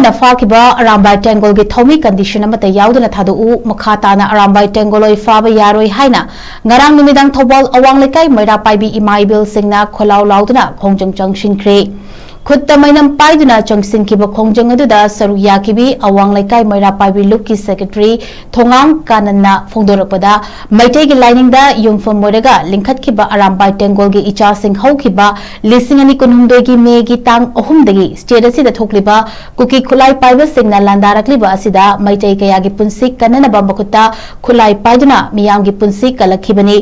na fakiba arambai tengol gi thomi condition amata yauduna thadu u makhata na arambai tengoloi faba yaroi haina ngarang numidang thobol awang lekai maira paibi imaibil singna kholau lauduna khongjang changshingkre khutta mainam paiduna changsinkiba khongjang aduda saru yakibi awang lekai maira paibi lukki secretary thongang kananna phongdorapada maitai gi lining da yumfam moraga lingkhatkiba arambai tengol gi icha sing haukiba lisingani kunhumdoi gi me gi tang ahumdagi state asida thokliba kuki khulai paiba singna landarakliba asida maitai kaya gi punsi kanana bambakutta khulai paiduna miyam gi punsi kalakhibani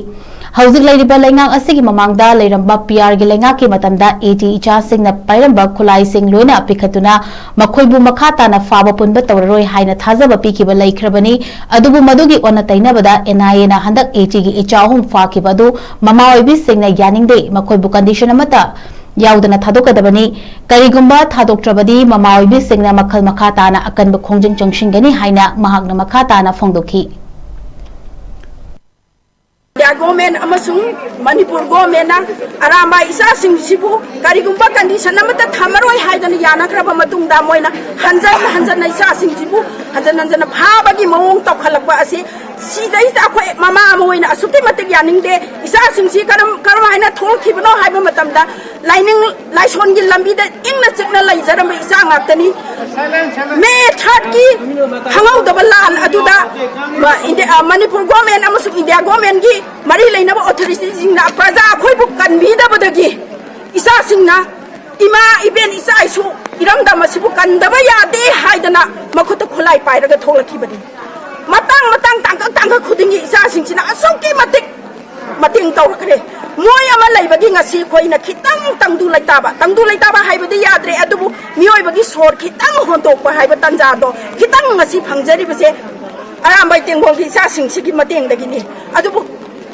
Hauzik lairiba lengang asigi mamangda leiramba PR gi lenga ki matamda AT icha singna pairamba khulai sing loina pikhatuna makhoibu makhata na faba punba tawroi haina thajaba pikiba laikhrabani adubu madugi onna tainabada NIA na handak AT gi icha hum fakibadu mamaoibi singna yaningde makhoibu condition amata yaudana thadokadabani karigumba thadoktrabadi mamaoibi singna makhal makhata na akanba khongjang changshingani haina mahakna makhata na phongdokhi Government amasung Manipur government na aramba isa sing sibu karigumba condition amata thamaroi haidana yana kraba matungda moina hanjan na isa sing sibu hanjan phaba gi mawong tokhalakwa ase sidai ta khoi mama amoina asuti matik yaningde isa sing si karam haina thol khibno haiba matamda lining laison gi lambi da ingna chikna laijaram isa ngaktani me third ki hangau dabalan aduda India Manipur government amasung India government gi mari lainaba authority singna praja khoi bu kanbida badagi isa singna ima iben isa isu iramda masibu kandaba yade haidana makuta khulai pairaga tholakhibani matang tangka khudingi isa singsina asoki mating tawrakre moi ama laibagi ngasi khoina khitang tangdu laitaba haibadi yadre adubu mioi bagi sor khitang hondokpa haiba tanja do khitang ngasi phangjari base arambai tengol gi isa singsigi mateng dagini adubu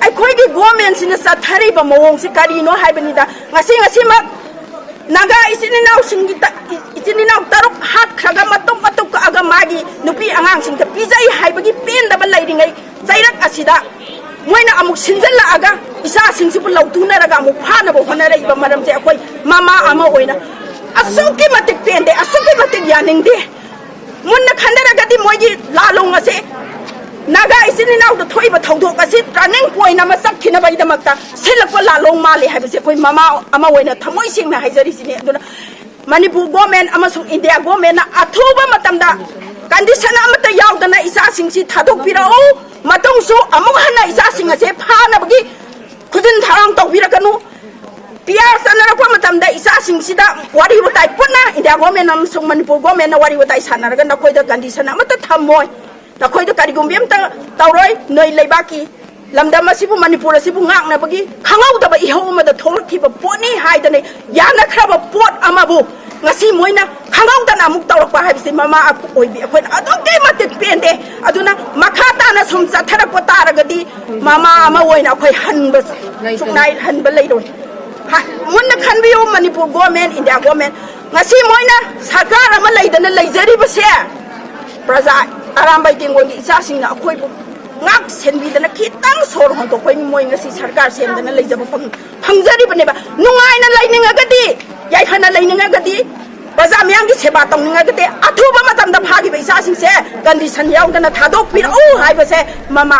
ai khoi gi government sina sathari ba mawong si karino haibani da ngasi ma naga isininaw singita isininaw taruk hat khaga matok aga magi nupi angang singta pizai haibagi pen da balairingai jairak asida moina amuk sinjalla aga isa singsibu lautuna raga amuk phana bo honara iba maram je akoi mama ama oina asuki matik pende asuki matik yaningde munna khandara gadi moigi lalong ase naga isininaw da thoiba thodok ase training poina ma sakkhina bai damakta selakwa lalong mali haibase koi mama ama oina thamoi singna haijari sine aduna Manipur government amasung India government na athuba matamda condition amata yaudana isa singsi thadok pirao matongsu amuk hana isa singase phana bagi khujin tharang tawbirakanu PR sanara matamda isa singsida wari watai punna India government amasung Manipur government na wari watai sanaraga nakoi da condition amata thammoi nakoi da karigumbiam ta tawroi noi leibaki lamda masibu Manipur asibu ngakna bagi khangau da ba ihau ma da tholakhiba poni haidane yana khraba pot amabu ngasi moina khangau da namuk tawrakpa haibisi mama oibi akhoi adoke matik pende aduna makhata na somsa tharakpa taragadi mama ama oina akhoi hanba suknai hanba leidoi munna khanbiyo Manipur government India government ngasi moina sarkar ama leidana leijari base praja arambai tengol isa singna akhoi ngak senbidana khitang sor hon to koi moi ngasi sarkar semdana leijaba phangjari baneba nungai na laininga gadi yai khana laininga gadi praja myang gi seba tongninga gadi athuba matamda phagi baisa singse condition yaudana thadok pir au haibase mama